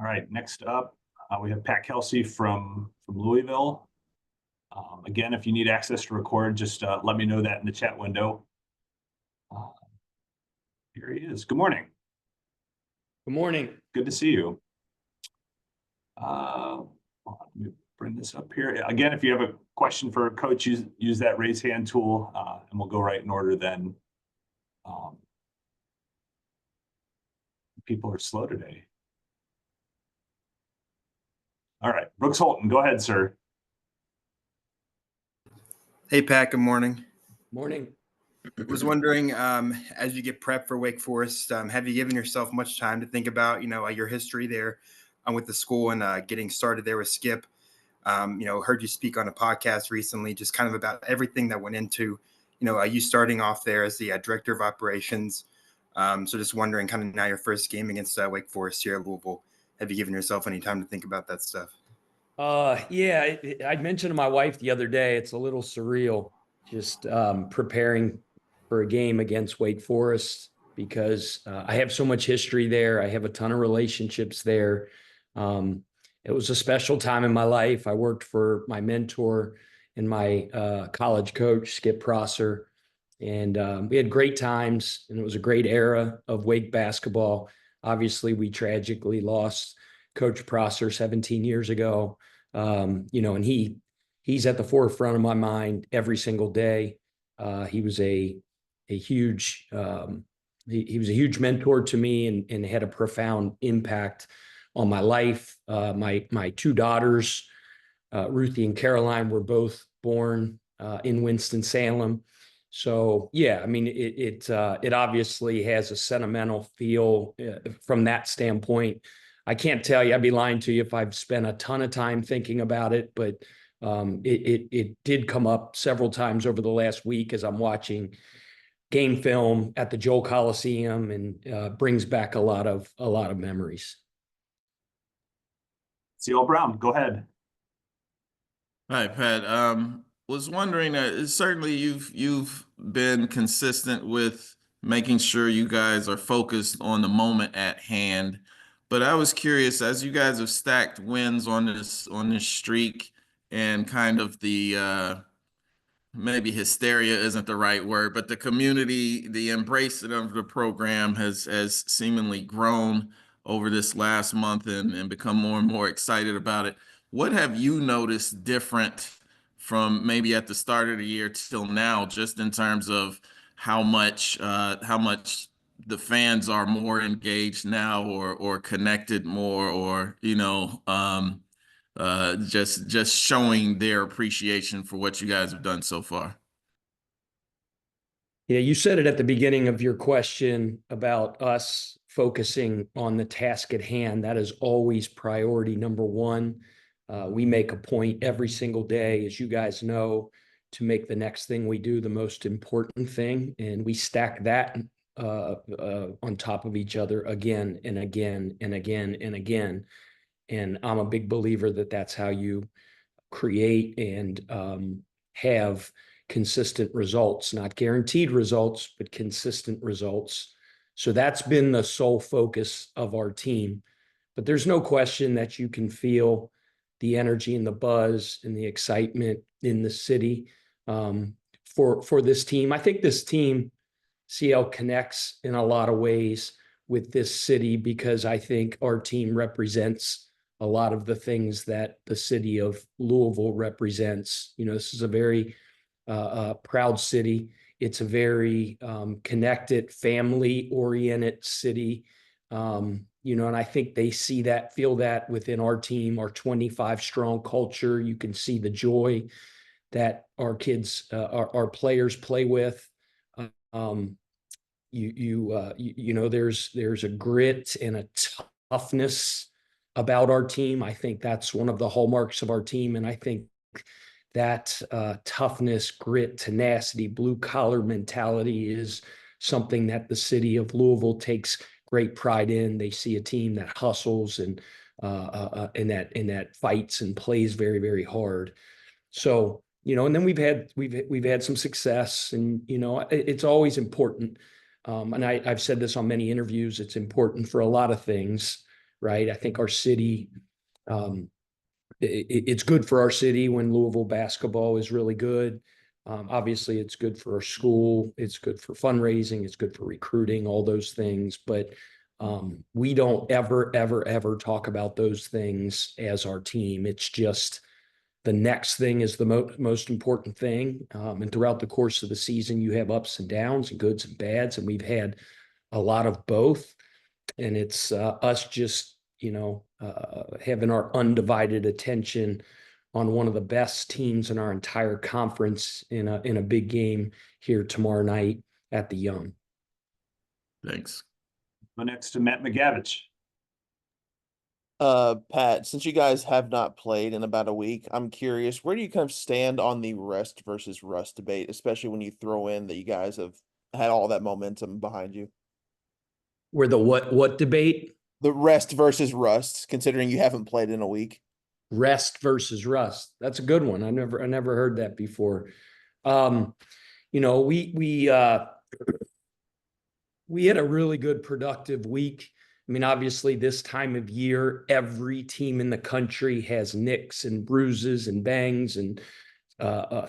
All right, next up, we have Pat Kelsey from Louisville. Again, if you need access to record, just let me know that in the chat window. Uh, Here he is. Good morning. Good morning. Good to see you. Let me bring this up here. Again, if you have a question for Coach, use that raise hand tool, and we'll go right in order then. People are slow today. All right, Brooks Holton, go ahead, sir. Hey, Pat, good morning. Morning. Was wondering, as you get prepped for Wake Forest, have you given yourself much time to think about, your history there with the school and getting started there with Skip? Heard you speak on a podcast recently, just kind of about everything that went into, you starting off there as the director of operations. So just wondering, kind of now your first game against Wake Forest here at Louisville, have you given yourself any time to think about that stuff? Yeah, I mentioned to my wife the other day, it's a little surreal just preparing for a game against Wake Forest because I have so much history there. I have a ton of relationships there. It was a special time in my life. I worked for my mentor and my college coach, Skip Prosser, and we had great times, and it was a great era of Wake basketball. Obviously, we tragically lost Coach Prosser 17 years ago. And he's at the forefront of my mind every single day. He was a huge he was a huge mentor to me and had a profound impact on my life. My two daughters, Ruthie and Caroline, were both born in Winston-Salem. So yeah, I mean, it obviously has a sentimental feel from that standpoint. I can't tell you, I'd be lying to you if I've spent a ton of time thinking about it, but it did come up several times over the last week as I'm watching game film at the Joel Coliseum, and brings back a lot of memories. C.L. Brown, go ahead. Hi, Pat. Was wondering, certainly you've been consistent with making sure you guys are focused on the moment at hand. But I was curious, as you guys have stacked wins on this streak, and kind of the maybe hysteria isn't the right word, but the community, the embracing of the program has seemingly grown over this last month and become more and more excited about it. What have you noticed different from maybe at the start of the year till now, just in terms of how much the fans are more engaged now, or connected more, or just showing their appreciation for what you guys have done so far? Yeah, you said it at the beginning of your question about us focusing on the task at hand. That is always priority number one. We make a point every single day, as you guys know, to make the next thing we do the most important thing. And we stack that on top of each other again and again and again and again. And I'm a big believer that that's how you create and have consistent results, not guaranteed results, but consistent results. So that's been the sole focus of our team. But there's no question that you can feel the energy and the buzz and the excitement in the city for this team. I think this team, CL, connects in a lot of ways with this city because I think our team represents a lot of the things that the city of Louisville represents. This is a very proud city. It's a very connected, family-oriented city. And I think they see that, feel that within our team, our 25-strong culture. You can see the joy that our kids, our players play with. There's a grit and a toughness about our team. I think that's one of the hallmarks of our team. And I think that toughness, grit, tenacity, blue-collar mentality is something that the city of Louisville takes great pride in. They see a team that hustles and that fights and plays very, very hard. So, and then we've had some success, and it's always important. And I've said this on many interviews. It's important for a lot of things, right? I think our city, it's good for our city when Louisville basketball is really good. Obviously, it's good for our school. It's good for fundraising. It's good for recruiting, all those things. But we don't ever talk about those things as our team. It's just the next thing is the most important thing. And throughout the course of the season, you have ups and downs and goods and bads. And we've had a lot of both. And it's us just, having our undivided attention on one of the best teams in our entire conference in a big game here tomorrow night at the Young. Thanks. Go next to Matt McGavich. Pat, since you guys have not played in about a week, I'm curious, where do you kind of stand on the rest versus rust debate, especially when you throw in that you guys have had all that momentum behind you? Where the what debate? The rest versus rust, considering you haven't played in a week. Rest versus rust. That's a good one. I never heard that before. We had a really good productive week. I mean, obviously this time of year, every team in the country has nicks and bruises and bangs and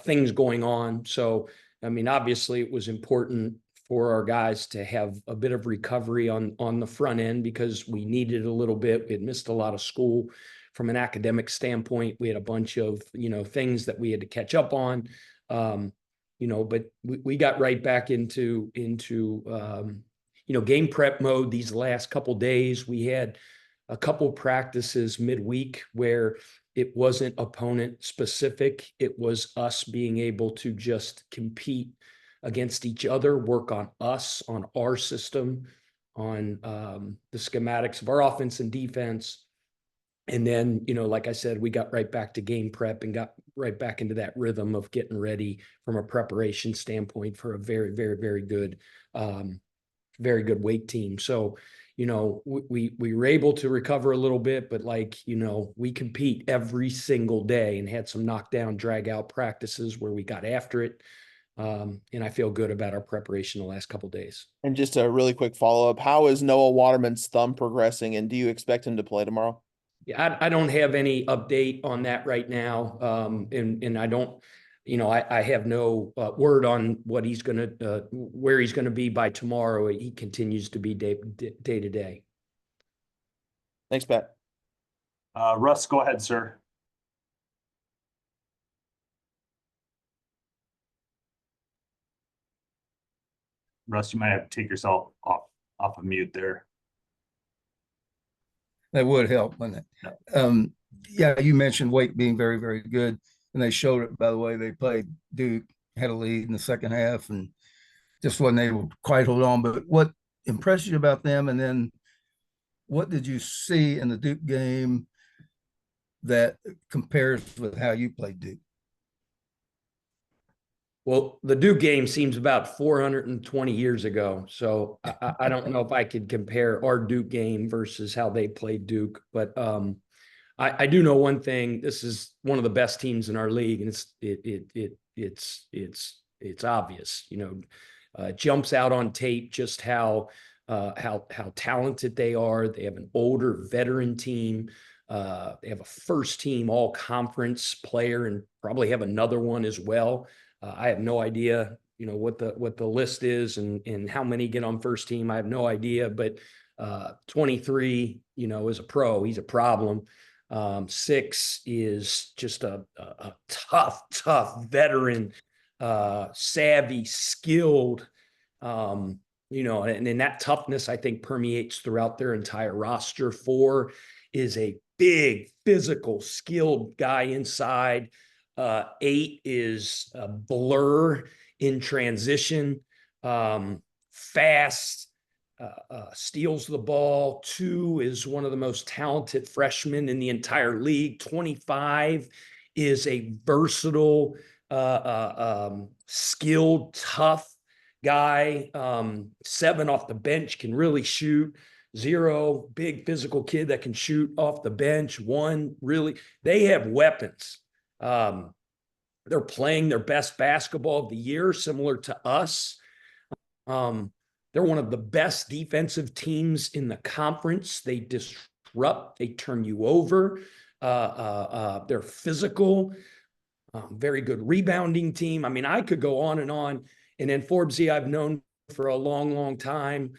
things going on. So, I mean, obviously it was important for our guys to have a bit of recovery on the front end because we needed a little bit. We had missed a lot of school from an academic standpoint. We had a bunch of, things that we had to catch up on. But we got right back into game prep mode these last couple days. We had a couple practices midweek where it wasn't opponent specific. It was us being able to just compete against each other, work on us, on our system, on the schematics of our offense and defense. And then, like I said, we got right back to game prep and got right back into that rhythm of getting ready from a preparation standpoint for a very, very, very good weight team. So, we were able to recover a little bit, but we compete every single day and had some knockdown, drag out practices where we got after it. And I feel good about our preparation the last couple of days. And just a really quick follow-up, how is Noah Waterman's thumb progressing, and do you expect him to play tomorrow? Yeah, I don't have any update on that right now. And I don't, I have no word on what he's going to, where he's going to be by tomorrow. He continues to be day to day. Thanks, Pat. Russ, go ahead, sir. Russ, you might have to take yourself off of mute there. That would help, wouldn't it? Yeah, you mentioned Wake being very, very good, and they showed it by the way they played Duke, had a lead in the second half, and just wasn't able to quite hold on. But what impressed you about them, and then what did you see in the Duke game that compares with how you played Duke? Well, the Duke game seems about 420 years ago. So I don't know if I could compare our Duke game versus how they played Duke. But I do know one thing. This is one of the best teams in our league, and it's obvious. It jumps out on tape just how talented they are. They have an older veteran team. They have a first team all conference player and probably have another one as well. I have no idea, what the list is and how many get on first team. I have no idea, but 23, is a pro. He's a problem. 6 is just a tough veteran, savvy, skilled, and that toughness, I think, permeates throughout their entire roster. 4 is a big, physical, skilled guy inside. 8 is a blur in transition, fast, steals the ball. 2 is one of the most talented freshmen in the entire league. 25 is a versatile, skilled, tough guy. 7 off the bench can really shoot. 0, big physical kid that can shoot off the bench. 1, really, they have weapons. They're playing their best basketball of the year, similar to us. They're one of the best defensive teams in the conference. They disrupt disrupt, they turn you over. They're physical, very good rebounding team. I mean, I could go on. And then Forbesy, I've known for a long, long time.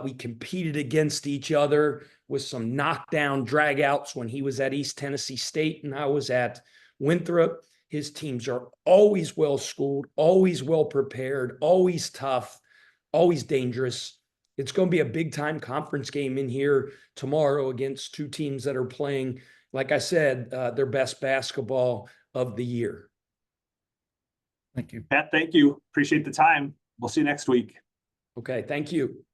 We competed against each other with some knockdown dragouts when he was at East Tennessee State and I was at Winthrop. His teams are always well schooled, always well prepared, always tough, always dangerous. It's going to be a big time conference game in here tomorrow against two teams that are playing, like I said, their best basketball of the year. Thank you. Pat, thank you. Appreciate the time. We'll see you next week. Okay, thank you.